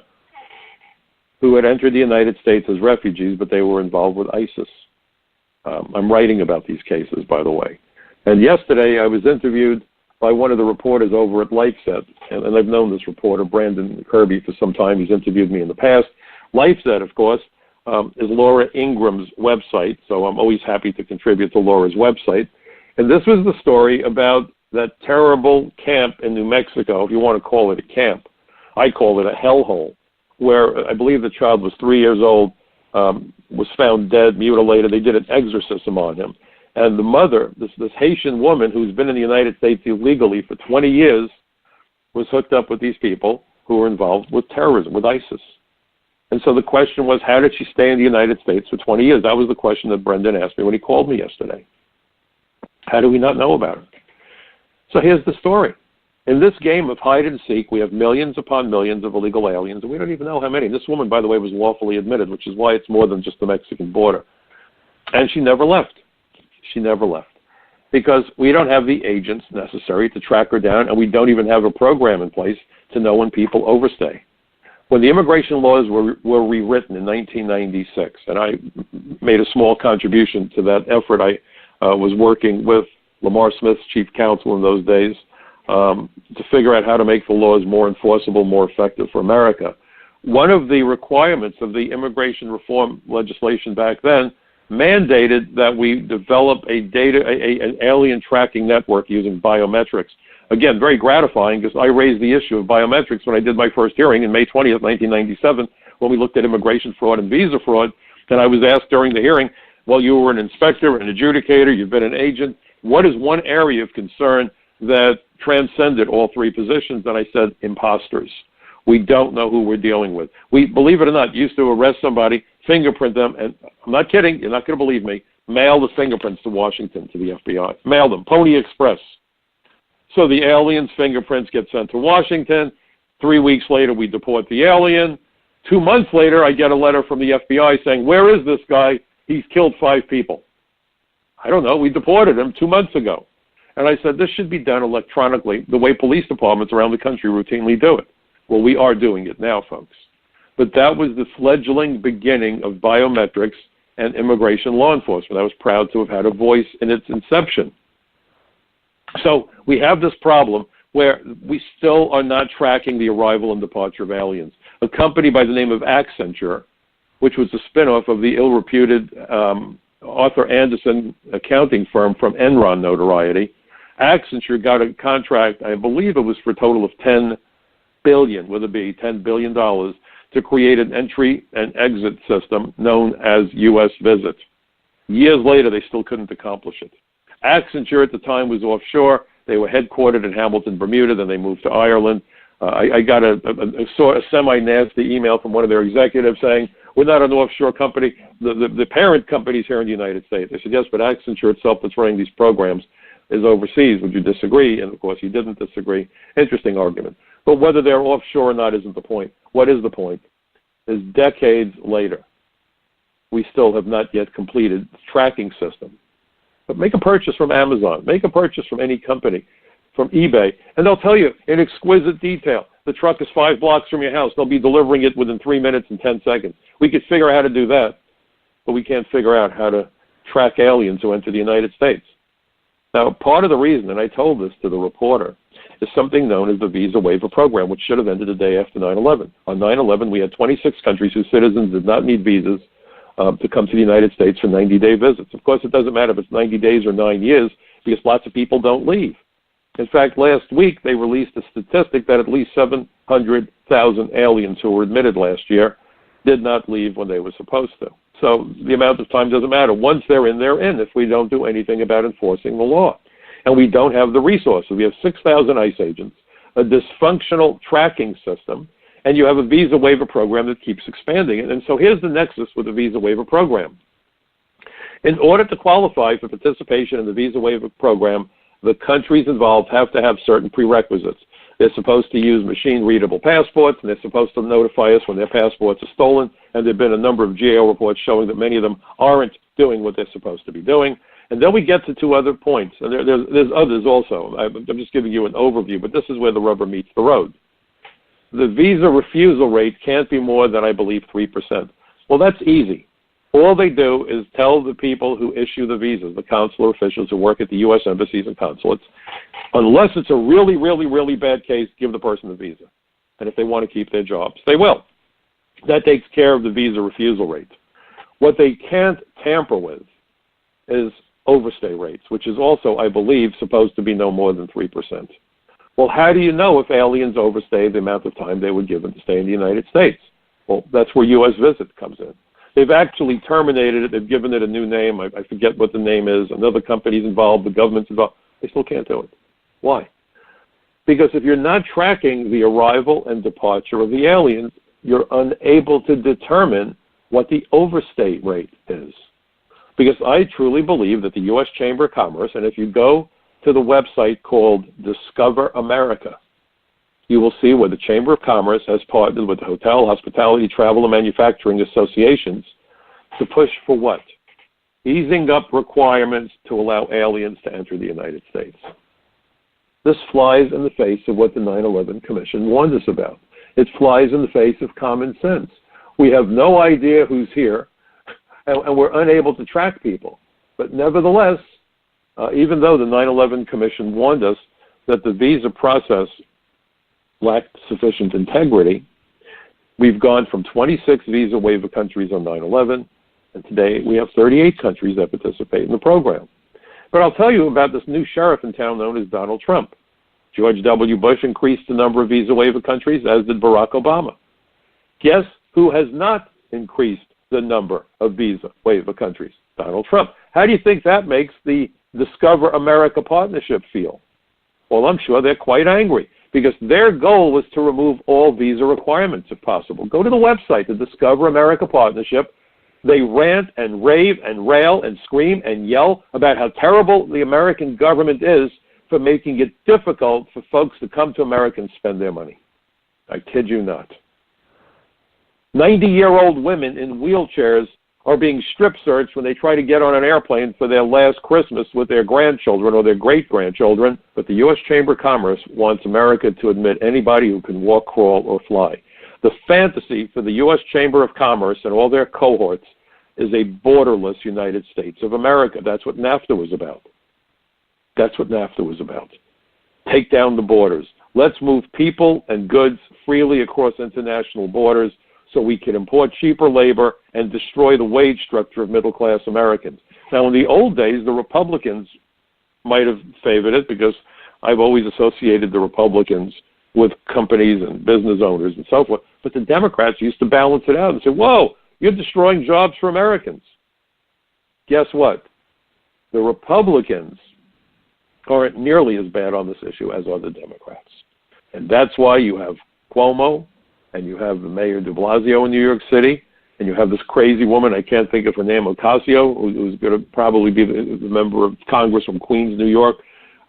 who had entered the United States as refugees, but they were involved with ISIS. I'm writing about these cases, by the way. And yesterday I was interviewed by one of the reporters over at LifeSet, and I've known this reporter, Brandon Kirby, for some time. He's interviewed me in the past. LifeSet, of course, is Laura Ingram's website, so I'm always happy to contribute to Laura's website. And this was the story about that terrible camp in New Mexico, if you want to call it a camp. I call it a hellhole, where I believe the child was 3 years old, was found dead, mutilated. They did an exorcism on him. And the mother, this Haitian woman who's been in the United States illegally for 20 years, was hooked up with these people who were involved with terrorism, with ISIS. And so the question was, how did she stay in the United States for 20 years? That was the question that Brendan asked me when he called me yesterday. How do we not know about her? So here's the story. In this game of hide and seek, we have millions upon millions of illegal aliens, and we don't even know how many. This woman, by the way, was lawfully admitted, which is why it's more than just the Mexican border. And she never left. She never left. Because we don't have the agents necessary to track her down, and we don't even have a program in place to know when people overstay. When the immigration laws were rewritten in 1996, and I made a small contribution to that effort, I was working with Lamar Smith's chief counsel in those days, to figure out how to make the laws more enforceable, more effective for America. One of the requirements of the immigration reform legislation back then mandated that we develop an alien tracking network using biometrics. Again, very gratifying, because I raised the issue of biometrics when I did my first hearing in May 20th, 1997, when we looked at immigration fraud and visa fraud. And I was asked during the hearing, well, you were an inspector, an adjudicator, you've been an agent. What is one area of concern that transcended all three positions? And I said, imposters. We don't know who we're dealing with. We, believe it or not, used to arrest somebody, fingerprint them, and I'm not kidding, you're not going to believe me, mail the fingerprints to Washington, to the FBI. Mail them, Pony Express. So the alien's fingerprints get sent to Washington. 3 weeks later, we deport the alien. 2 months later, I get a letter from the FBI saying, where is this guy? He's killed 5 people. I don't know, we deported him 2 months ago. And I said, this should be done electronically, the way police departments around the country routinely do it. Well, we are doing it now, folks. But that was the fledgling beginning of biometrics and immigration law enforcement. I was proud to have had a voice in its inception. So we have this problem where we still are not tracking the arrival and departure of aliens. A company by the name of Accenture, which was a spinoff of the ill-reputed Arthur Anderson accounting firm from Enron notoriety, Accenture got a contract, I believe it was for a total of $10 billion, with a B, $10 billion, to create an entry and exit system known as U.S. Visit. Years later, they still couldn't accomplish it. Accenture at the time was offshore. They were headquartered in Hamilton, Bermuda. Then they moved to Ireland. I got a semi-nasty email from one of their executives saying, we're not an offshore company. The parent company's here in the United States. I said, yes, but Accenture itself that's running these programs is overseas. Would you disagree? And, of course, he didn't disagree. Interesting argument. But whether they're offshore or not isn't the point. What is the point? Is decades later, we still have not yet completed the tracking system. But make a purchase from Amazon. Make a purchase from any company, from eBay, and they'll tell you in exquisite detail, the truck is 5 blocks from your house. They'll be delivering it within 3 minutes and 10 seconds. We could figure out how to do that, but we can't figure out how to track aliens who enter the United States. Now, part of the reason, and I told this to the reporter, is something known as the Visa Waiver Program, which should have ended the day after 9/11. On 9/11, we had 26 countries whose citizens did not need visas to come to the United States for 90-day visits. Of course, it doesn't matter if it's 90 days or 9 years, because lots of people don't leave. In fact, last week, they released a statistic that at least 700,000 aliens who were admitted last year did not leave when they were supposed to. So the amount of time doesn't matter. Once they're in, they're in, if we don't do anything about enforcing the law. And we don't have the resources. We have 6,000 ICE agents, a dysfunctional tracking system, And you have a visa waiver program that keeps expanding. And so here's the nexus with the visa waiver program. In order to qualify for participation in the visa waiver program, the countries involved have to have certain prerequisites. They're supposed to use machine-readable passports, and they're supposed to notify us when their passports are stolen, and there have been a number of GAO reports showing that many of them aren't doing what they're supposed to be doing. And then we get to two other points, and there's others also. I'm just giving you an overview, but this is where the rubber meets the road. The visa refusal rate can't be more than, I believe, 3%. Well, that's easy. All they do is tell the people who issue the visas, the consular officials who work at the U.S. embassies and consulates, unless it's a really, really, really bad case, give the person the visa. And if they want to keep their jobs, they will. That takes care of the visa refusal rate. What they can't tamper with is overstay rates, which is also, I believe, supposed to be no more than 3%. Well, how do you know if aliens overstay the amount of time they were given to stay in the United States? Well, that's where U.S. Visit comes in. They've actually terminated it. They've given it a new name. I forget what the name is. Another company's involved. The government's involved. They still can't do it. Why? Because if you're not tracking the arrival and departure of the aliens, you're unable to determine what the overstay rate is. Because I truly believe that the U.S. Chamber of Commerce, and if you go to the website called Discover America, you will see where the Chamber of Commerce has partnered with the Hotel, Hospitality, Travel, and Manufacturing Associations to push for what? Easing up requirements to allow aliens to enter the United States. This flies in the face of what the 9/11 Commission warned us about. It flies in the face of common sense. We have no idea who's here, and we're unable to track people. But nevertheless, even though the 9/11 Commission warned us that the visa process lacked sufficient integrity, we've gone from 26 visa waiver countries on 9/11, and today we have 38 countries that participate in the program. But I'll tell you about this new sheriff in town known as Donald Trump. George W. Bush increased the number of visa waiver countries, as did Barack Obama. Guess who has not increased the number of visa waiver countries? Donald Trump. How do you think that makes the Discover America partnership feel? Well, I'm sure they're quite angry, because their goal was to remove all visa requirements if possible. Go to the website, the Discover America Partnership. They rant and rave and rail and scream and yell about how terrible the American government is for making it difficult for folks to come to America and spend their money. I kid you not. 90-year-old women in wheelchairs are being strip-searched when they try to get on an airplane for their last Christmas with their grandchildren or their great-grandchildren, but the U.S. Chamber of Commerce wants America to admit anybody who can walk, crawl, or fly. The fantasy for the U.S. Chamber of Commerce and all their cohorts is a borderless United States of America. That's what NAFTA was about. That's what NAFTA was about. Take down the borders. Let's move people and goods freely across international borders so we can import cheaper labor and destroy the wage structure of middle-class Americans. Now, in the old days, the Republicans might have favored it, because I've always associated the Republicans with companies and business owners and so forth. But the Democrats used to balance it out and say, whoa, you're destroying jobs for Americans. Guess what? The Republicans aren't nearly as bad on this issue as are the Democrats. And that's why you have Cuomo, and you have the Mayor de Blasio in New York City, and you have this crazy woman, I can't think of her name, Ocasio, who's going to probably be the member of Congress from Queens, New York.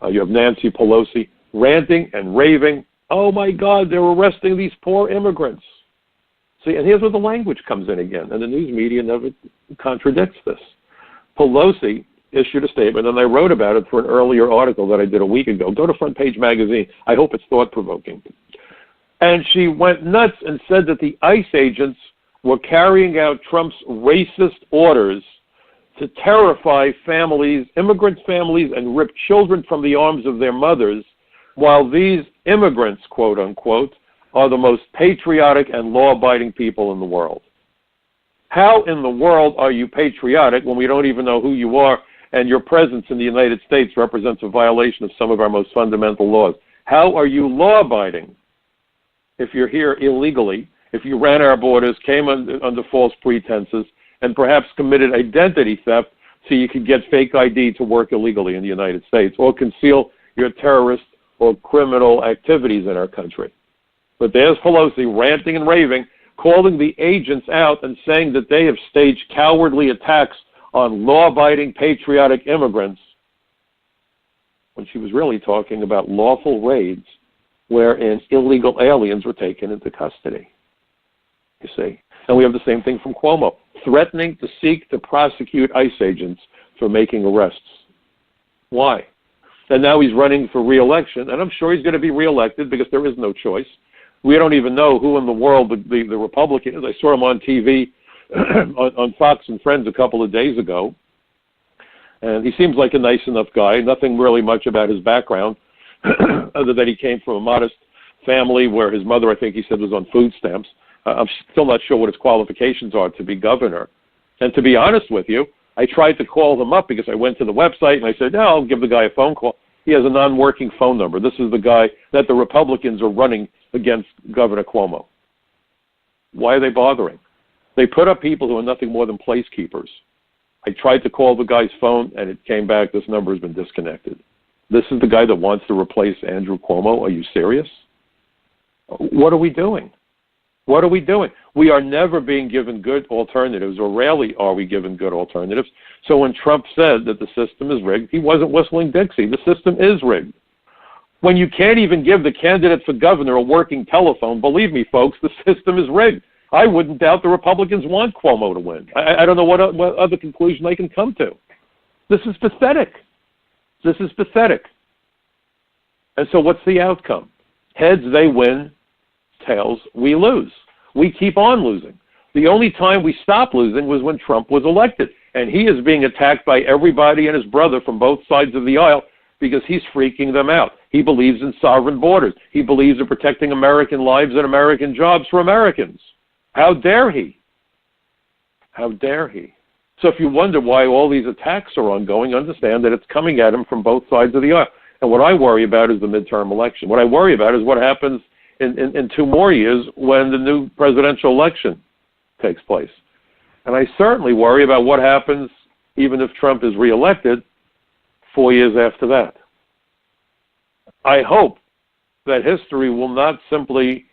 You have Nancy Pelosi ranting and raving. Oh, my God, they're arresting these poor immigrants. See, and here's where the language comes in again, and the news media never contradicts this. Pelosi issued a statement, and I wrote about it for an earlier article that I did a week ago. Go to Front Page Magazine. I hope it's thought-provoking. And she went nuts and said that the ICE agents were carrying out Trump's racist orders to terrify families, immigrant families, and rip children from the arms of their mothers, while these immigrants, quote unquote, are the most patriotic and law-abiding people in the world. How in the world are you patriotic when we don't even know who you are, and your presence in the United States represents a violation of some of our most fundamental laws? How are you law-abiding if you're here illegally, if you ran our borders, came under false pretenses, and perhaps committed identity theft so you could get fake ID to work illegally in the United States, or conceal your terrorist or criminal activities in our country? But there's Pelosi ranting and raving, calling the agents out and saying that they have staged cowardly attacks on law-abiding, patriotic immigrants, when she was really talking about lawful raids wherein illegal aliens were taken into custody. You see? And we have the same thing from Cuomo, threatening to seek to prosecute ICE agents for making arrests. Why? And now he's running for re-election, and I'm sure he's going to be re-elected because there is no choice. We don't even know who in the world the Republican is. I saw him on TV on Fox and Friends a couple of days ago, and he seems like a nice enough guy, nothing really much about his background, other than he came from a modest family where his mother, I think he said, was on food stamps. I'm still not sure what his qualifications are to be governor. And to be honest with you, I tried to call him up because I went to the website and I said, I'll give the guy a phone call. He has a non-working phone number. This is the guy that the Republicans are running against Governor Cuomo. Why are they bothering? They put up people who are nothing more than placekeepers. I tried to call the guy's phone and it came back, this number has been disconnected. This is the guy that wants to replace Andrew Cuomo? Are you serious? What are we doing? What are we doing? We are never being given good alternatives, or rarely are we given good alternatives. So when Trump said that the system is rigged, he wasn't whistling Dixie. The system is rigged. When you can't even give the candidate for governor a working telephone, believe me, folks, the system is rigged. I wouldn't doubt the Republicans want Cuomo to win. I don't know what other conclusion they can come to. This is pathetic. This is pathetic. And so what's the outcome? Heads, they win. Tails, we lose. We keep on losing. The only time we stopped losing was when Trump was elected. And he is being attacked by everybody and his brother from both sides of the aisle because he's freaking them out. He believes in sovereign borders. He believes in protecting American lives and American jobs for Americans. How dare he? How dare he? So if you wonder why all these attacks are ongoing, understand that it's coming at him from both sides of the aisle. And what I worry about is the midterm election. What I worry about is what happens in 2 more years when the new presidential election takes place. And I certainly worry about what happens even if Trump is reelected 4 years after that. I hope that history will not simply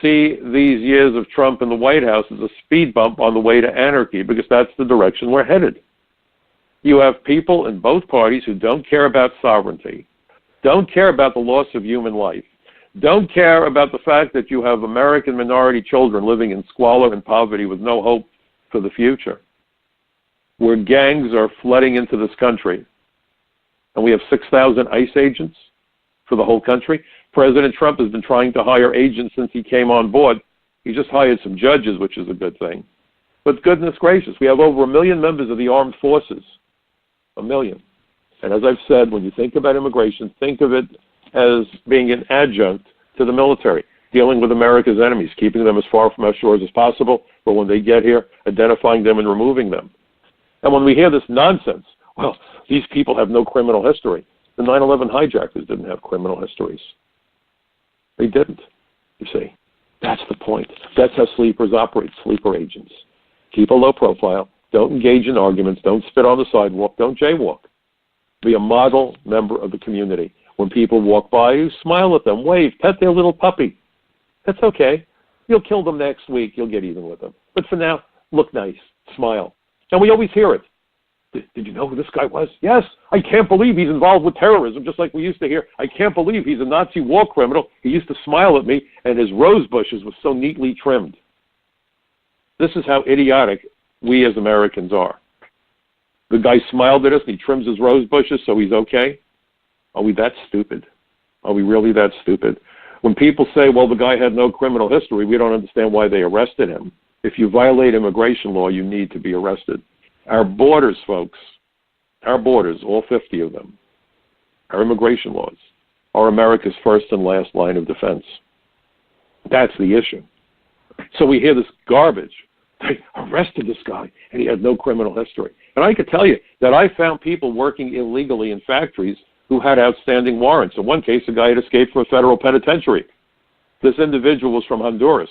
see these years of Trump in the White House as a speed bump on the way to anarchy, because that's the direction we're headed. You have people in both parties who don't care about sovereignty, don't care about the loss of human life, don't care about the fact that you have American minority children living in squalor and poverty with no hope for the future, where gangs are flooding into this country, and we have 6,000 ICE agents for the whole country. President Trump has been trying to hire agents since he came on board. He just hired some judges, which is a good thing. But goodness gracious, we have over 1 million members of the armed forces. 1 million. And as I've said, when you think about immigration, think of it as being an adjunct to the military, dealing with America's enemies, keeping them as far from our shores as possible, but when they get here, identifying them and removing them. And when we hear this nonsense, well, these people have no criminal history. The 9/11 hijackers didn't have criminal histories. They didn't, you see. That's the point. That's how sleepers operate, sleeper agents. Keep a low profile. Don't engage in arguments. Don't spit on the sidewalk. Don't jaywalk. Be a model member of the community. When people walk by you, smile at them, wave, pet their little puppy. That's okay. You'll kill them next week. You'll get even with them. But for now, look nice. Smile. And we always hear it. Did you know who this guy was? Yes. I can't believe he's involved with terrorism, just like we used to hear. I can't believe he's a Nazi war criminal. He used to smile at me, and his rose bushes were so neatly trimmed. This is how idiotic we as Americans are. The guy smiled at us, and he trims his rose bushes, so he's okay? Are we that stupid? Are we really that stupid? When people say, well, the guy had no criminal history, we don't understand why they arrested him. If you violate immigration law, you need to be arrested. Our borders, folks, our borders, all 50 of them, our immigration laws, are America's first and last line of defense. That's the issue. So we hear this garbage. They arrested this guy, and he had no criminal history. And I could tell you that I found people working illegally in factories who had outstanding warrants. In one case, a guy had escaped from a federal penitentiary. This individual was from Honduras.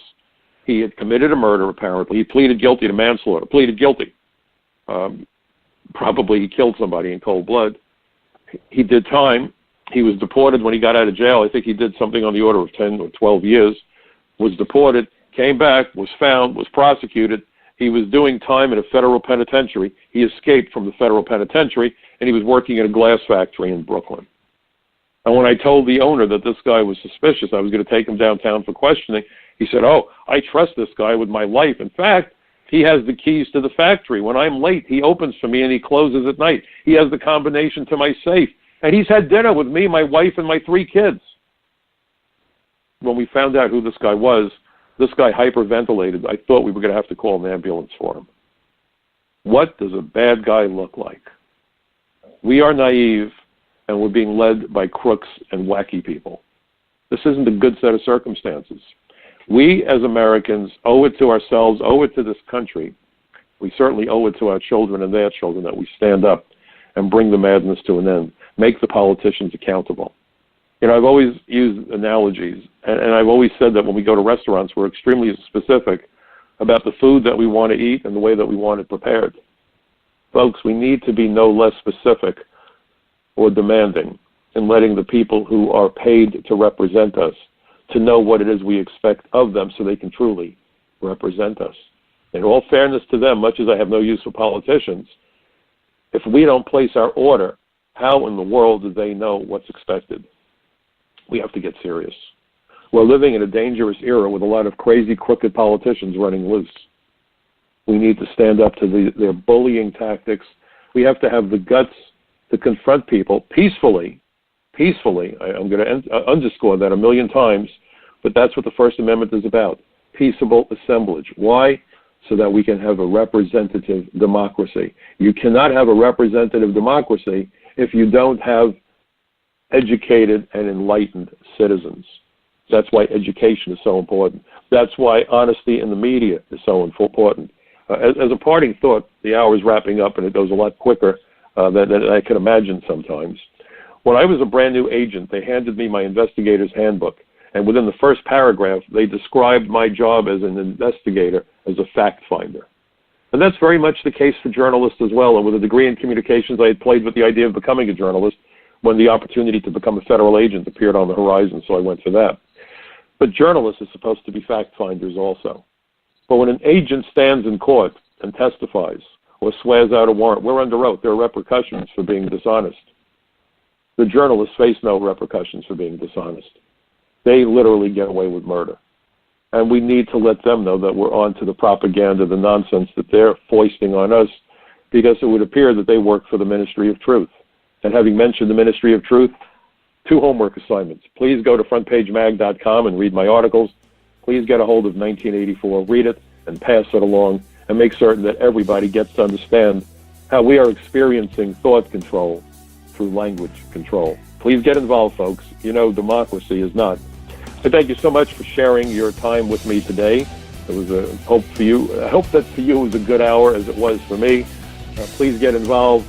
He had committed a murder, apparently. He pleaded guilty to manslaughter, pleaded guilty. Probably he killed somebody in cold blood. He did time. He was deported when he got out of jail. I think he did something on the order of 10 or 12 years. was deported, came back, was found, was prosecuted. He was doing time in a federal penitentiary. He escaped from the federal penitentiary, and he was working in a glass factory in Brooklyn. And when I told the owner that this guy was suspicious, I was going to take him downtown for questioning, he said, "Oh, I trust this guy with my life. In fact, he has the keys to the factory. When I'm late, he opens for me and he closes at night. He has the combination to my safe. And he's had dinner with me, my wife, and my 3 kids." When we found out who this guy was, this guy hyperventilated. I thought we were going to have to call an ambulance for him. What does a bad guy look like? We are naive, and we're being led by crooks and wacky people. This isn't a good set of circumstances. We, as Americans, owe it to ourselves, owe it to this country. We certainly owe it to our children and their children that we stand up and bring the madness to an end, make the politicians accountable. You know, I've always used analogies, and I've always said that when we go to restaurants, we're extremely specific about the food that we want to eat and the way that we want it prepared. Folks, we need to be no less specific or demanding in letting the people who are paid to represent us to know what it is we expect of them so they can truly represent us. In all fairness to them, much as I have no use for politicians, if we don't place our order, how in the world do they know what's expected? We have to get serious. We're living in a dangerous era with a lot of crazy, crooked politicians running loose. We need to stand up to their bullying tactics. We have to have the guts to confront people peacefully. Peacefully. I'm going to underscore that a million times, but that's what the First Amendment is about. Peaceable assemblage. Why? So that we can have a representative democracy. You cannot have a representative democracy if you don't have educated and enlightened citizens. That's why education is so important. That's why honesty in the media is so important. As a parting thought, the hour is wrapping up and it goes a lot quicker than I can imagine sometimes. When I was a brand new agent, they handed me my investigator's handbook, and within the first paragraph, they described my job as an investigator as a fact finder. And that's very much the case for journalists as well. And with a degree in communications, I had played with the idea of becoming a journalist when the opportunity to become a federal agent appeared on the horizon, so I went for that. But journalists are supposed to be fact finders also. But when an agent stands in court and testifies or swears out a warrant, we're under oath. There are repercussions for being dishonest. The journalists face no repercussions for being dishonest. They literally get away with murder. And we need to let them know that we're on to the propaganda, the nonsense that they're foisting on us, because it would appear that they work for the Ministry of Truth. And having mentioned the Ministry of Truth, 2 homework assignments. Please go to frontpagemag.com and read my articles. Please get a hold of 1984, read it, and pass it along, and make certain that everybody gets to understand how we are experiencing thought control through language control. Please get involved, folks. You know, democracy is not. So thank you so much for sharing your time with me today. It was a hope for you. I hope that for you it was a good hour as it was for me. Please get involved.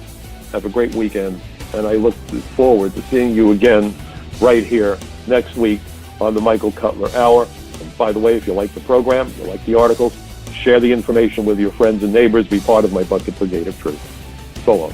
Have a great weekend. And I look forward to seeing you again right here next week on the Michael Cutler Hour. And by the way, if you like the program, you like the articles, share the information with your friends and neighbors. Be part of my Bucket Brigade of Truth. So long.